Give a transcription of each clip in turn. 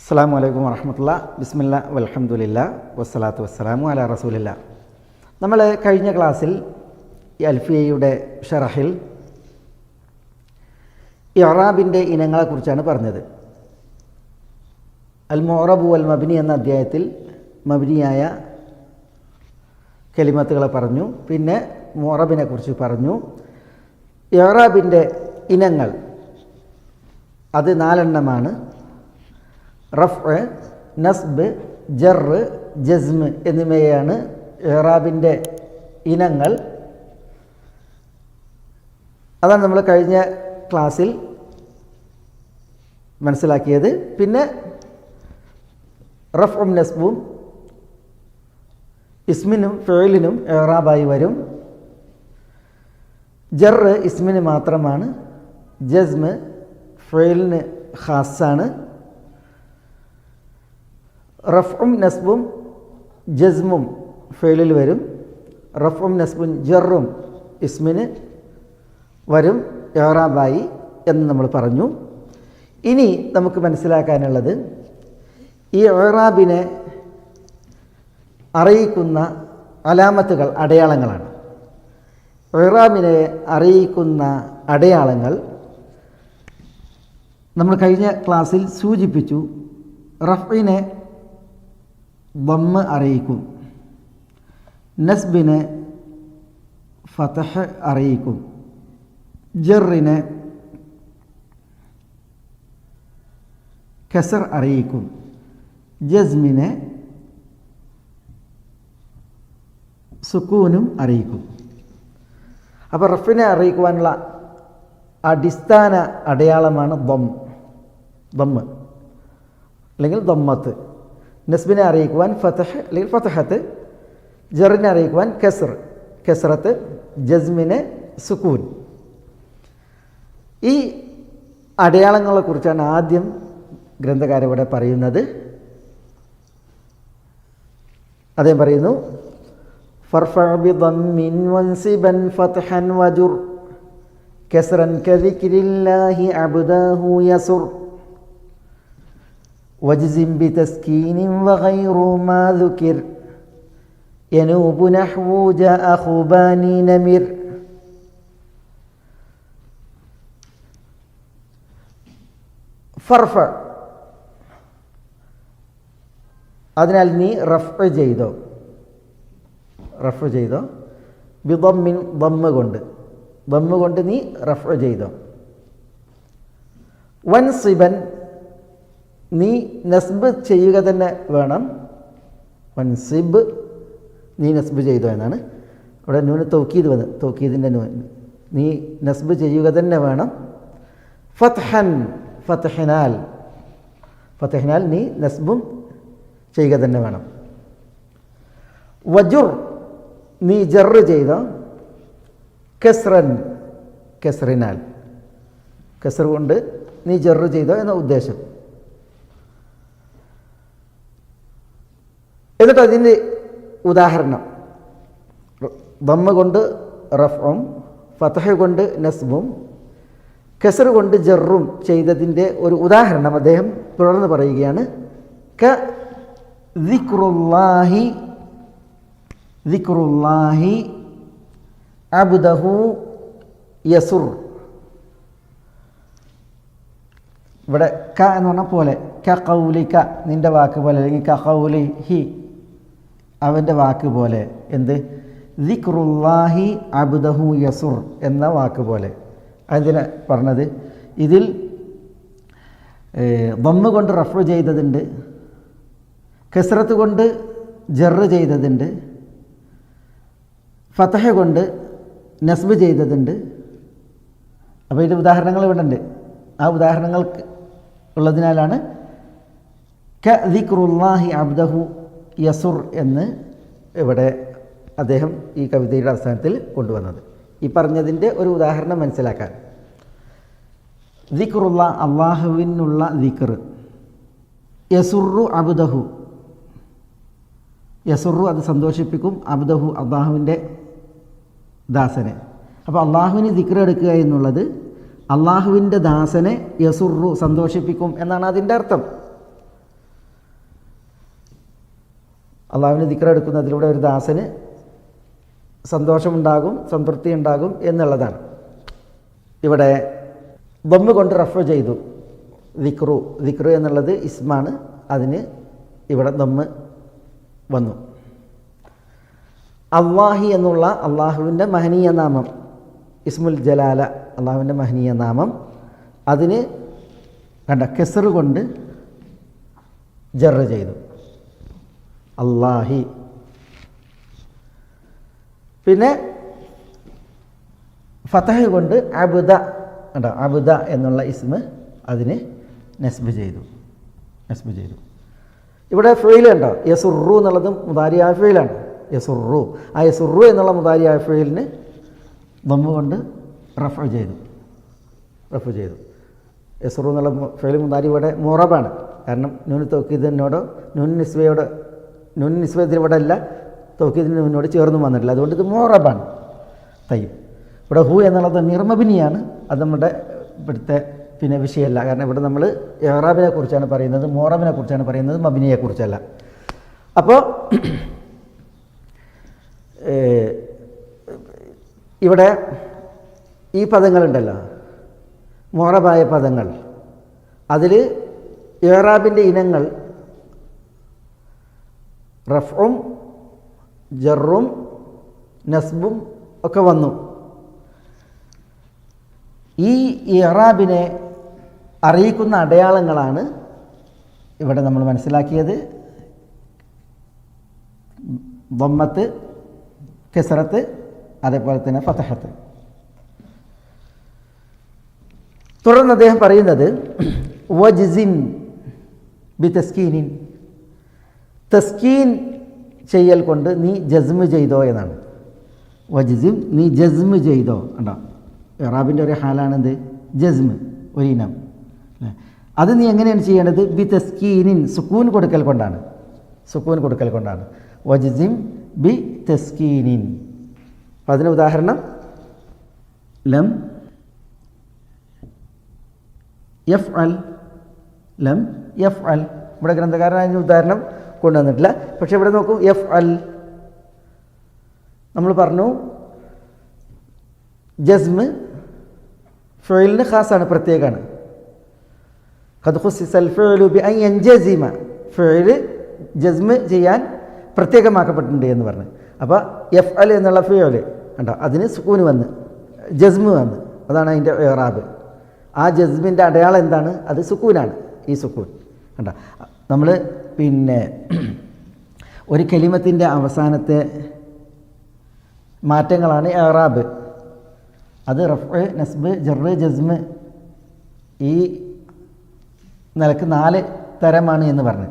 അസ്സലാമു അലൈക്കും വറഹ്മത്തുള്ളാഹി ബിസ്മില്ലാ വൽഹംദുലില്ലാ വസ്സലാത്തു വസ്സലാമു അലാ റസൂലില്ലാ. നമ്മൾ കഴിഞ്ഞ ക്ലാസ്സിൽ ഈ അൽഫിയയുടെ ഷറഹിൽ ഇഅ്റാബിൻ്റെ ഇനങ്ങളെക്കുറിച്ചാണ് പറഞ്ഞത്. അൽ മുഅറബു വൽ മബ്നി എന്ന അധ്യായത്തിൽ മബ്നിയായ കലിമത്തുകളെ പറഞ്ഞു. പിന്നെ മുഅറബിനെ കുറിച്ച് പറഞ്ഞു. ഇഅ്റാബിൻ്റെ ഇനങ്ങൾ അത് 4 എണ്ണമാണ്. റഫ്, നസ്ബ്, ജറ്, ജസ്മ് എന്നിവയാണ് ഇഅ്റാബിൻ്റെ ഇനങ്ങൾ. അതാണ് നമ്മൾ കഴിഞ്ഞ ക്ലാസ്സിൽ മനസ്സിലാക്കിയത്. പിന്നെ റഫ്ഉം നസ്ബും ഇസ്മിനും ഫിഅലിനും ഇഅ്റാബായി വരും. ജറ് ഇസ്മിന് മാത്രമാണ്, ജസ്മ് ഫിഅലിന് ഖാസാണ്. റഫ്ഉം നസ്ബും ജസ്മും ഫിഅലിൽ വരും. റഫ്ഉം നസ്ബും ജറും ഇസ്മിന് വരും ഇഅ്റാബായി എന്ന് നമ്മൾ പറഞ്ഞു. ഇനി നമുക്ക് മനസ്സിലാക്കാനുള്ളത് ഈ ഇഅ്റാബിനെ അറിയിക്കുന്ന അലാമത്തുകൾ, അടയാളങ്ങളാണ്. ഇഅ്റാബിനെ അറിയിക്കുന്ന അടയാളങ്ങൾ നമ്മൾ കഴിഞ്ഞ ക്ലാസ്സിൽ സൂചിപ്പിച്ചു. റഫ്ഇനെ ദമ്മ് അറിയിക്കും, നസ്ബിനെ ഫതഹ് അറിയിക്കും, ജറിനെ കസർ അറിയിക്കും, ജസ്മിനെ സുക്കൂനും അറിയിക്കും. അപ്പോൾ റഫിനെ അറിയിക്കുവാനുള്ള അടിസ്ഥാന അടയാളമാണ് ദമ്മ് അല്ലെങ്കിൽ ദമ്മത്ത്. നസ്ബിനെ അറിയിക്കുവാൻ ഫതഹ് അല്ലെങ്കിൽ ഫതഹത്ത്, ജറിനെ അറിയിക്കുവാൻ കസ്റത്ത്, ജസ്മിനെ സുക്കൂൻ. ഈ അടയാളങ്ങളെക്കുറിച്ചാണ് ആദ്യം ഗ്രന്ഥകാരൻ ഇവിടെ പറയുന്നത്. അദ്ദേഹം പറയുന്നു, ഫർഫഅ ബിദമ്മിൻ വൻസിബൻ ഫത്ഹൻ വജുർ കസ്റൻ കദിക്രില്ലാഹി അബ്ദാഹു യസുർ വജ്സിം ബിതസ്കീനിൻ വഗൈറു മാ ദുകിർ യനൂബു നഹ്വു ജാഅ ഖുബാനി നമിർ. ഫർഫ, അതിനാൽ നീ റഫ് ചെയ്തോ. ബിദമ്മിൻ, ദമ്മ് കൊണ്ട് നീ റഫ് ചെയ്തോ. വൻസിബൻ, നീ നസ്ബ് ചെയ്യുക തന്നെ വേണം. വൻസിബ്, നീ നസ്ബ് ചെയ്തോ എന്നാണ് അവിടെ നൂന് തൗക്കീദ് വന്ന്, തൗക്കീദിൻ്റെ നൂൻ. നീ നസ്ബ് ചെയ്യുക തന്നെ വേണം. ഫത്ഹിനാൽ നീ നസ്ബും ചെയ്യുക തന്നെ വേണം. വജുർ, നീ ജറ് ചെയ്തോ. കസ്റിനാൽ, കസ്ർ കൊണ്ട് നീ ജറ് ചെയ്തോ എന്ന ഉദ്ദേശം. എന്നിട്ട് അതിൻ്റെ ഉദാഹരണം, ദമ്മ കൊണ്ട് റഫ്ഉം ഫതഹ് കൊണ്ട് നസ്ബും കസ്ർ കൊണ്ട് ജറും ചെയ്തതിൻ്റെ ഒരു ഉദാഹരണം അദ്ദേഹം തുടർന്ന് പറയുകയാണ്. ദിക്റുല്ലാഹി അബ്ദഹു യസുർ. ഇവിടെ ക എന്ന് പറഞ്ഞ പോലെ, ക ഖൗലിക, നിൻ്റെ വാക്ക് പോലെ, അല്ലെങ്കിൽ ക ഖൗലിഹി, അവൻ്റെ വാക്ക് പോലെ. എന്ത്? ദിക്റുല്ലാഹി അബ്ദഹു യസുർ എന്ന വാക്ക് പോലെ. അതിനെ പറഞ്ഞത്, ഇതിൽ ദമ്മ് കൊണ്ട് റഫ് ചെയ്തതുണ്ട്, കസ്റത്ത് കൊണ്ട് ജറ് ചെയ്തതുണ്ട്, ഫതഹ് കൊണ്ട് നസ്ബ് ചെയ്തതുണ്ട്. അപ്പോൾ ഇതിൻ്റെ ഉദാഹരണങ്ങൾ ഇവിടെ ഉണ്ട്. ആ ഉദാഹരണങ്ങൾക്ക് ഉള്ളതിനാലാണ് ക ദിക്റുല്ലാഹി അബ്ദഹു യസുർ എന്ന് ഇവിടെ അദ്ദേഹം ഈ കവിതയുടെ അവസാനത്തിൽ കൊണ്ടുവന്നത്. ഈ പറഞ്ഞതിൻ്റെ ഒരു ഉദാഹരണം മനസ്സിലാക്കാൻ, ദിക്റുള്ള, അള്ളാഹുവിനുള്ള ദിക്ർ. യസുറു അബ്ദഹു, യസുറു അത് സന്തോഷിപ്പിക്കും, അബ്ദഹു അള്ളാഹുവിൻ്റെ ദാസനെ. അപ്പോൾ അള്ളാഹുവിന് ദിക്ർ എടുക്കുക എന്നുള്ളത് അള്ളാഹുവിൻ്റെ ദാസനെ യസുറു സന്തോഷിപ്പിക്കും എന്നാണ് അതിൻ്റെ അർത്ഥം. അള്ളാഹുവിന് ദിക്ർ എടുക്കുന്നതിലൂടെ ഒരു ദാസന് സന്തോഷമുണ്ടാകും, സംതൃപ്തി ഉണ്ടാകും എന്നുള്ളതാണ്. ഇവിടെ ദമ്മ് കൊണ്ട് റഫ് ചെയ്തു. ദിക്റു എന്നുള്ളത് ഇസ്മാണ്, അതിന് ഇവിടെ ദമ്മ് വന്നു. അള്ളാഹി എന്നുള്ള അള്ളാഹുവിൻ്റെ മഹനീയ നാമം, ഇസ്മുൽ ജലാല, അള്ളാഹുവിൻ്റെ മഹനീയ നാമം, അതിന് കണ്ട കെസർ കൊണ്ട് ജറ് ചെയ്തു, അള്ളാഹി. പിന്നെ ഫതഹ് കൊണ്ട് അബ്ദ, കണ്ടോ, അബ്ദ എന്നുള്ള ഇസ്മ് അതിന് നസ്ബ് ചെയ്തു. ഇവിടെ ഫെയിൽ ഉണ്ടോ, യസുറു എന്നുള്ളത് മുദാരിയായ ഫെയിലാണ്. യസുറു, ആ യസുറു എന്നുള്ള മുദാരിയായ ഫെയിലിന് ദമ്മ് കൊണ്ട് റഫ് ചെയ്തു. യസുറു എന്നുള്ള ഫെയിൽ മുദാരി ഇവിടെ മുറബാണ്. കാരണം നൂന് തൗക്കീദിനോടോ നൂൻ നിസ്ബത്തിന് ഇവിടെ അല്ല, തൗക്കീദിന് നൂനോട് ചേർന്നും വന്നിട്ടില്ല, അതുകൊണ്ട് ഇത് മുറബാണ്. തയ്യും. ഇവിടെ ഹു എന്നുള്ളത് മബനിയാണ്, അത് നമ്മുടെ ഇവിടുത്തെ പിന്നെ വിഷയമല്ല. കാരണം ഇവിടെ നമ്മൾ ഇഅ്റാബിനെ കുറിച്ചാണ് പറയുന്നത്, മുറബിനെ കുറിച്ചാണ് പറയുന്നത്, മബനിയെ കുറിച്ചല്ല. അപ്പോൾ ഇവിടെ ഈ പദങ്ങളുണ്ടല്ലോ, മുറബായ പദങ്ങൾ, അതിൽ ഇഅ്റാബിൻ്റെ ഇനങ്ങൾ റഫ്ഉം ജറും നസ്ബും ഒക്കെ വന്നു. ഈ ഇഅ്റാബിനെ അറിയിക്കുന്ന അടയാളങ്ങളാണ് ഇവിടെ നമ്മൾ മനസ്സിലാക്കിയത്. ദമ്മത്ത്, കെസറത്ത്, അതേപോലെ തന്നെ ഫതഹത്ത്. തുടർന്ന് അദ്ദേഹം പറയുന്നത് വജ്സിൻ ബി തസ്കീനിൻ, തസ്കീൻ ചെയ്യൽ കൊണ്ട് നീ ജസ്മ് ചെയ്തോ എന്നാണ്. വജ്സിൻ, നീ ജസ്മ് ചെയ്തോ. ഉണ്ടോ, ഇറാബിൻ്റെ ഒരു ഹാലാണെന്ത്, ജസ്മ്, ഒരിനം. അത് നീ എങ്ങനെയാണ് ചെയ്യേണ്ടത്? ബി തസ്കീനിൻ, സുക്കൂൻ കൊടുക്കൽ കൊണ്ടാണ്. വജ്സിൻ ബി തസ്കീനിൻ. അപ്പം അതിന് ഉദാഹരണം ലം യഫ്അൽ, ലം യഫ്അൽ. ഇവിടെ ഗ്രന്ഥകാരൻ അതിന് ഉദാഹരണം കൊണ്ടുവന്നിട്ടില്ല. പക്ഷെ ഇവിടെ നോക്കൂ, യഫ്അൽ നമ്മൾ പറഞ്ഞു ജസ്മ് ഫിഅലിന് ഖാസാണ്, പ്രത്യേകമാണ്. ഖദ് ഖുസ്സിസൽ ഫിഅലു ബി അൻ യൻജസിമ, ഫിഅൽ ജസ്മ് ചെയ്യാൻ പ്രത്യേകമാക്കപ്പെട്ടിട്ടുണ്ട് എന്ന് പറഞ്ഞു. അപ്പോൾ യഫ്അൽ എന്നുള്ള ഫിഅൽ കണ്ടോ, അതിന് സുക്കൂന് വന്ന് ജസ്മ് വന്ന്, അതാണ് അതിൻ്റെ ഇഅ്റാബ്. ആ ജസ്മിൻ്റെ അടയാളം എന്താണ്? അത് സുക്കൂനാണ്. ഈ സുക്കൂൻ കണ്ടോ, നമ്മൾ പിന്നെ ഒരു കലിമത്തിൻ്റെ അവസാനത്തെ മാറ്റങ്ങളാണ് ഇഅ്റാബ്. അത് റഫ്അ്, നസ്ബ്, ജറ്, ജസ്മ്, ഈ നിലക്ക് 4 തരമാണ് എന്ന് പറഞ്ഞു.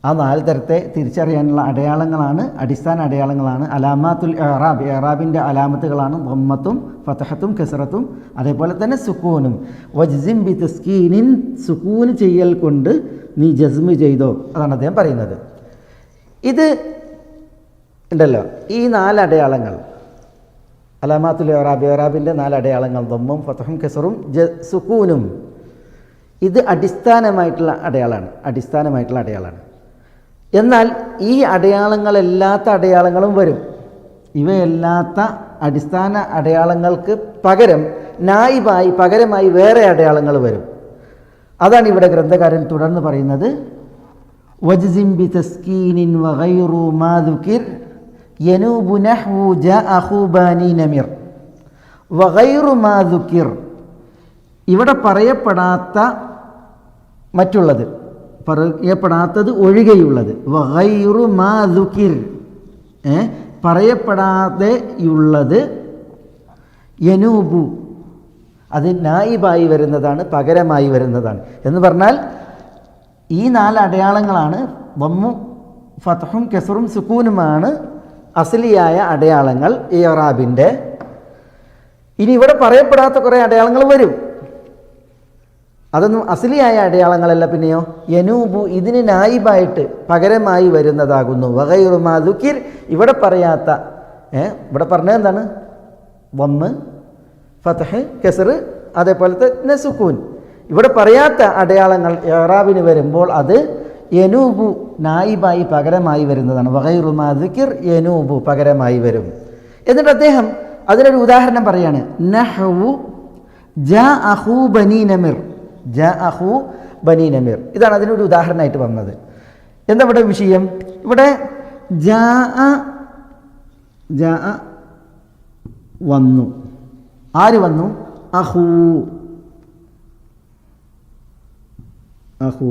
ആ 4 തരത്തെ തിരിച്ചറിയാനുള്ള അടയാളങ്ങളാണ്, അടിസ്ഥാന അടയാളങ്ങളാണ് അലാമാത്തുൽ ഇഅ്റാബ്. ഇഅ്റാബിൻ്റെ അലാമത്തുകളാണ് ദമ്മത്തും ഫതഹത്തും കസറത്തും, അതേപോലെ തന്നെ സുക്കൂനും. വജ്സിൻ ബി തസ്കീനിൻ, സുക്കൂൻ ചെയ്യൽ കൊണ്ട് നീ ജസ്മ് ചെയ്തോ, അതാണ് അദ്ദേഹം പറയുന്നത്. ഇത് ഉണ്ടല്ലോ, ഈ 4 അടയാളങ്ങൾ അലാമാത്തുൽ ഇഅ്റാബ്, ഇഅ്റാബിൻ്റെ 4 അടയാളങ്ങൾ ദമ്മും ഫതഹും കസറും സുക്കൂനും, ഇത് അടിസ്ഥാനമായിട്ടുള്ള അടയാളമാണ്. എന്നാൽ ഈ അടയാളങ്ങളല്ലാത്ത അടയാളങ്ങളും വരും. ഇവയല്ലാത്ത അടിസ്ഥാന അടയാളങ്ങൾക്ക് പകരമായി വേറെ അടയാളങ്ങൾ വരും. അതാണ് ഇവിടെ ഗ്രന്ഥകാരൻ തുടർന്ന് പറയുന്നത്. വജ്സിൻ ബി തസ്കീനിൻ വഗൈറു മാ ദുകിർ യനൂബു നഹ്വു ജാഅഹു ബാനി നമിർ. വഗൈറു മാ ദുകിർ, ഇവിടെ പറയപ്പെടാത്ത മറ്റുള്ളത്, പറയപ്പെടാത്തത് ഒഴികെയുള്ളത്. വഗൈറു മാ ദുകിർ, പറയപ്പെടാതെയുള്ളത്. യനൂബു, അത് നായിബായി വരുന്നതാണ്, പകരമായി വരുന്നതാണ്. എന്ന് പറഞ്ഞാൽ ഈ 4 അടയാളങ്ങളാണ്, ദമ്മും ഫതഹും കസറും സുക്കൂനുമാണ് അസ്ലിയായ അടയാളങ്ങൾ ഇഅ്റാബിൻ്റെ. ഇനി ഇവിടെ പറയപ്പെടാത്ത കുറേ അടയാളങ്ങൾ വരും. അതൊന്നും അസ്ലിയായ അടയാളങ്ങളല്ല. പിന്നെയോ യനൂബു, ഇതിന് നായിബായിട്ട് പകരമായി വരുന്നതാകുന്നു. വഗൈറു മാ ദുകിർ, ഇവിടെ പറയാത്ത, ഇവിടെ പറഞ്ഞത് എന്താണ്? ദമ്മ്, ഫതഹ്, കസർ, അതേപോലെ തന്നെ സുക്കൂൻ. ഇവിടെ പറയാത്ത അടയാളങ്ങൾ ഇഅ്റാബിന് വരുമ്പോൾ അത് യനൂബു നായിബായി പകരമായി വരുന്നതാണ്. വഗൈറു മാ ദുകിർ യനൂബു പകരമായി വരും. എന്നിട്ട് അദ്ദേഹം അതിനൊരു ഉദാഹരണം പറയാണ്. നഹ്വു ജാഅഹു ബനീ നമിർ, ജാഅഹു ബനീ നമിർ, ഇതാണ് അതിനൊരു ഉദാഹരണമായിട്ട് വന്നത്. എന്താ ഇവിടെ വിഷയം? ഇവിടെ ജാഅ വന്നു. ആര് വന്നു? അഹു, അഹു,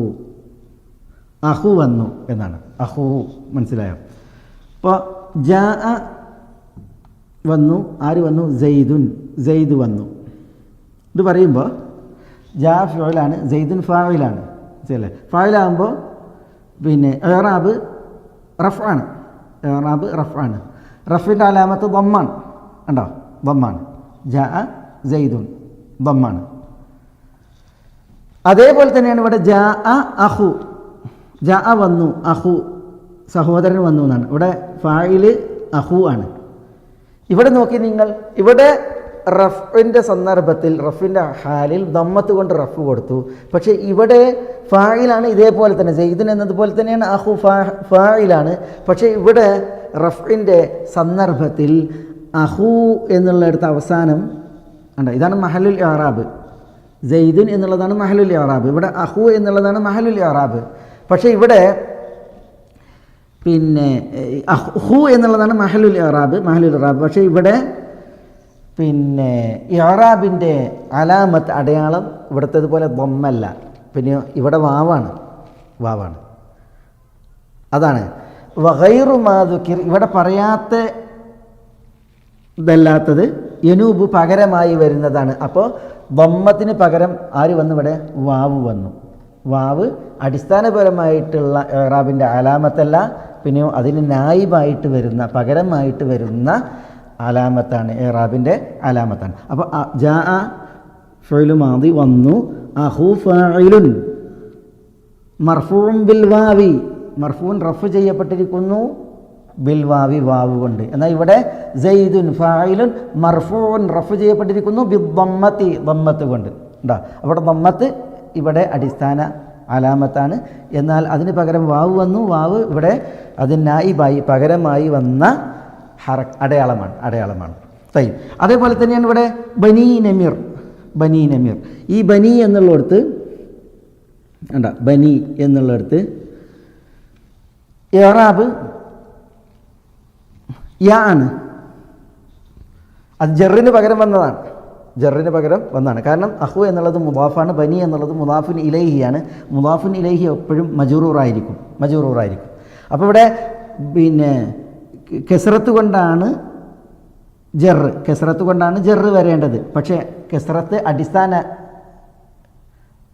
അഹു വന്നു എന്നാണ്. അഹു മനസ്സിലായോ? അപ്പോൾ ജാഅ വന്നു. ആര് വന്നു? സെയ്ദുൻ, സെയ്ദ് വന്നു. ഇത് പറയുമ്പോൾ ജാ ഫിഅലാണ്, സെയ്ദുൻ ഫാഇലാണ്. ശരിയല്ലേ? ഫാഇലാകുമ്പോൾ പിന്നെ ഇഅ്റാബ് റഫ്ആണ്, ഇഅ്റാബ് റഫ്ആണ്. റഫിൻ്റെ അലാമത്ത് ദമ്മാണ്. ഉണ്ടോ? ദമ്മാണ്. ജാഅ സെയ്ദുൻ ദമ്മാണ്. അതേപോലെ തന്നെയാണ് ഇവിടെ ജാഅ അഹു, ജാഅ വന്നു, അഹു സഹോദരൻ വന്നു എന്നാണ്. ഇവിടെ ഫാഇല് അഹു ആണ്. ഇവിടെ നോക്കി നിങ്ങൾ, ഇവിടെ റഫിൻ്റെ സന്ദർഭത്തിൽ റഫിൻ്റെ ഹാലിൽ ദമ്മത്ത് കൊണ്ട് റഫ് കൊടുത്തു. പക്ഷേ ഇവിടെ ഫായിലാണ്. ഇതേപോലെ തന്നെ സെയ്ദുൻ എന്നതുപോലെ തന്നെയാണ് അഹു ഫായിലാണ്. പക്ഷേ ഇവിടെ റഫിൻ്റെ സന്ദർഭത്തിൽ അഹു എന്നുള്ളിടത്ത് അവസാനം ഉണ്ട്. ഇതാണ് മഹലുൽ ഇഅ്റാബ്. സെയ്ദുൻ എന്നുള്ളതാണ് മഹലുൽ ഇഅ്റാബ്. ഇവിടെ അഹു എന്നുള്ളതാണ് മഹലുൽ ഇഅ്റാബ്. പക്ഷേ ഇവിടെ പിന്നെ അഹു എന്നുള്ളതാണ് മഹലുൽ ഇഅ്റാബ്, മഹലുൽ ഇഅ്റാബ്. പക്ഷേ ഇവിടെ പിന്നെ ഇഅ്റാബിൻ്റെ അലാമത്ത് അടയാളം ഇവിടുത്തേതുപോലെ ദമ്മല്ല. പിന്നെ ഇവിടെ വാവാണ്, വാവാണ്. അതാണ് വഗൈറു മാ ദുകിർ. ഇവിടെ പറയാത്ത ഇതല്ലാത്തത് യനൂബ് പകരമായി വരുന്നതാണ്. അപ്പോൾ ദമ്മത്തിന് പകരം ആര് വന്നു? ഇവിടെ വാവ് വന്നു. വാവ് അടിസ്ഥാനപരമായിട്ടുള്ള ഇഅ്റാബിൻ്റെ അലാമത്തല്ല, പിന്നെ അതിന് നായിബായിട്ട് വരുന്ന, പകരമായിട്ട് വരുന്ന അലാമത്താണ്, ഇഅ്റാബിൻ്റെ അലാമത്താണ്. അപ്പോൾ ജാഅ ഫിഅ്ലു മാദി വന്നു. അഹു ഫാഇലുൻ മർഫൂഉൻ ബിൽ വാവി, മർഫൂൻ റഫ് ചെയ്യപ്പെട്ടിരിക്കുന്നു ബിൽ വാവി, വാവ് കൊണ്ട്. എന്നാൽ ഇവിടെ സെയ്ദുൻ ഫാഇലുൻ മർഫൂഉൻ റഫ് ചെയ്യപ്പെട്ടിരിക്കുന്നു ബിദ്ദമ്മത്തി, ദമ്മത്ത് കൊണ്ട്. ഉണ്ടാ അവിടെ ദമ്മത്ത് ഇവിടെ അടിസ്ഥാന അലാമത്താണ്. എന്നാൽ അതിന് പകരം വാവ് വന്നു. വാവ് ഇവിടെ അതിന് നായിബായി പകരമായി വന്ന അടയാളമാണ്, അടയാളമാണ്. തയ്യ്. അതേപോലെ തന്നെയാണ് ഇവിടെ ബനീ നമിർ, ബനീ നമിർ. ഈ ബനി എന്നുള്ളിടത്ത് വേണ്ട, ബനി എന്നുള്ളിടത്ത് ഇഅ്റാബ് യാ ആണ്. അത് ജറിന് പകരം വന്നതാണ്, ജറിന് പകരം വന്നതാണ്. കാരണം അഹു എന്നുള്ളത് മുദാഫാണ്, ബനി എന്നുള്ളത് മുദാഫുൻ ഇലൈഹിയാണ്. മുദാഫുൻ ഇലൈഹി എപ്പോഴും മജറൂറായിരിക്കും, മജറൂറായിരിക്കും. അപ്പോൾ ഇവിടെ പിന്നെ കെസ്റത്ത് കൊണ്ടാണ് ജറ്, കെസ്റത്ത് കൊണ്ടാണ് ജറ് വരേണ്ടത്. പക്ഷേ കെസ്റത്ത് അടിസ്ഥാന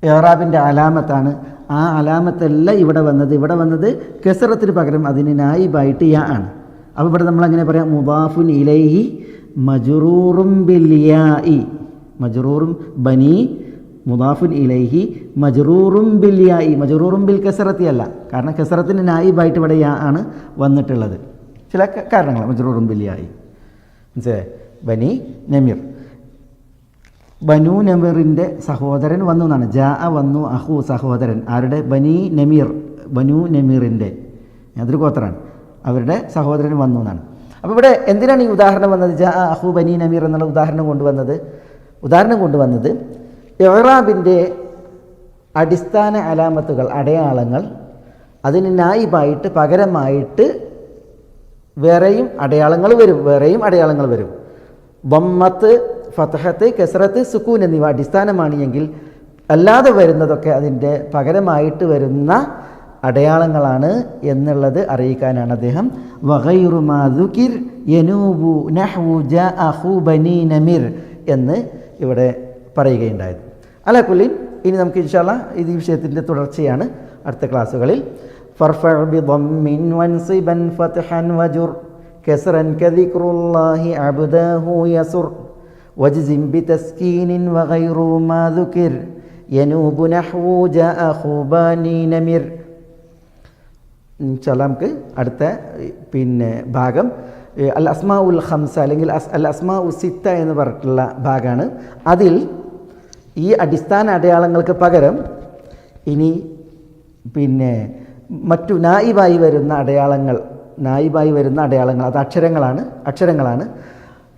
ഇഅ്റാബിൻ്റെ അലാമത്താണ്. ആ അലാമത്തല്ല ഇവിടെ വന്നത്. ഇവിടെ വന്നത് കെസ്റത്തിന് പകരം അതിന് നായിബായിട്ട് യാ ആണ്. അപ്പോൾ ഇവിടെ നമ്മളങ്ങനെ പറയാം, മുദാഫുൻ ഇലൈഹി മജ്റൂറും ബിൽ യാഇ, മജ്റൂറും ബനി മുദാഫുൻ ഇലൈഹി മജ്റൂറും ബിൽ യാഇ, മജ്റൂറും ബിൽ കെസ്റത്തി അല്ല. കാരണം കെസ്റത്തിന് നായിബായിട്ട് ഇവിടെ യാ ആണ് വന്നിട്ടുള്ളത്. ചില കാരണങ്ങൾ മജ്റൂറും ബിൽ യാഇ. മനസ്സിലായി? ബനി നമിർ, ബനു നമിറിൻ്റെ സഹോദരൻ വന്നു എന്നാണ്. ജാ വന്നു, അഹു സഹോദരൻ. ആരുടെ? ബനി നമീർ, ബനു നമീറിൻ്റെ, അതൊരു ഗോത്രാണ്, അവരുടെ സഹോദരൻ വന്നു എന്നാണ്. അപ്പോൾ ഇവിടെ എന്തിനാണ് ഈ ഉദാഹരണം വന്നത്? ജാ അഹു ബനി നമീർ എന്നുള്ള ഉദാഹരണം കൊണ്ടുവന്നത് ഇഅ്റാബിൻ്റെ അടിസ്ഥാന അലാമത്തുകൾ, അടയാളങ്ങൾ, അതിന് നായിബായിട്ട് പകരമായിട്ട് വേറെയും അടയാളങ്ങൾ വരും, വേറെയും അടയാളങ്ങൾ വരും. ദമ്മത്ത്, ഫത്ഹത്ത്, കസ്റത്ത്, സുക്കൂൻ എന്നിവ അടിസ്ഥാനമാണ് എങ്കിൽ അല്ലാതെ വരുന്നതൊക്കെ അതിൻ്റെ പകരമായിട്ട് വരുന്ന അടയാളങ്ങളാണ് എന്നുള്ളത് അറിയിക്കാനാണ് അദ്ദേഹം വഗൈറു മാ ദുകിർ യനൂബു നഹ്വു ജാഅഹു ബനി നമിർ എന്ന് ഇവിടെ പറയുകയുണ്ടായത്. അലാകുല്ലി, ഇനി നമുക്ക് ഇൻഷാ അല്ലാഹ് ഈ വിഷയത്തിൻ്റെ തുടർച്ചയാണ് അടുത്ത ക്ലാസ്സുകളിൽ. ഫർഫഅ ബിദമ്മിൻ വൻസിബൻ ഫത്ഹൻ വജുർ കസ്റൻ കദിക്റുല്ലാഹി അബ്ദഹു യസുർ വജ്സിം ബിതസ്കീനിൻ വഗൈറു മാ ദുകിർ യനൂബു നഹ്വു ജാഅഹു ബനി നമിർ. ഇൻഷാ അല്ലാഹ് നമുക്ക് അടുത്ത ഭാഗം അൽ അസ്മാ ഉൽ ഖംസ അല്ലെങ്കിൽ അൽ അസ്മാ ഉൽ സിത്ത എന്ന് പറഞ്ഞിട്ടുള്ള ഭാഗമാണ്. അതിൽ ഈ അടിസ്ഥാന അടയാളങ്ങൾക്ക് പകരം ഇനി മറ്റു നായിബായി വരുന്ന അടയാളങ്ങൾ അത് അക്ഷരങ്ങളാണ്.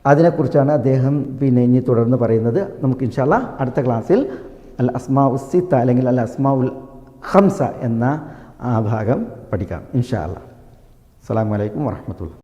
അതിനെക്കുറിച്ചാണ് അദ്ദേഹം ഇനി തുടർന്ന് പറയുന്നത്. നമുക്ക് ഇൻഷാ അല്ലാഹ് അടുത്ത ക്ലാസ്സിൽ അൽ അസ്മാഉ സിത്ത അല്ലെങ്കിൽ അൽ അസ്മാഉൽ ഖംസ എന്ന ആ ഭാഗം പഠിക്കാം ഇൻഷാ അല്ലാഹ്. അസ്സലാമു അലൈക്കും വറഹ്മത്തുള്ളാഹി.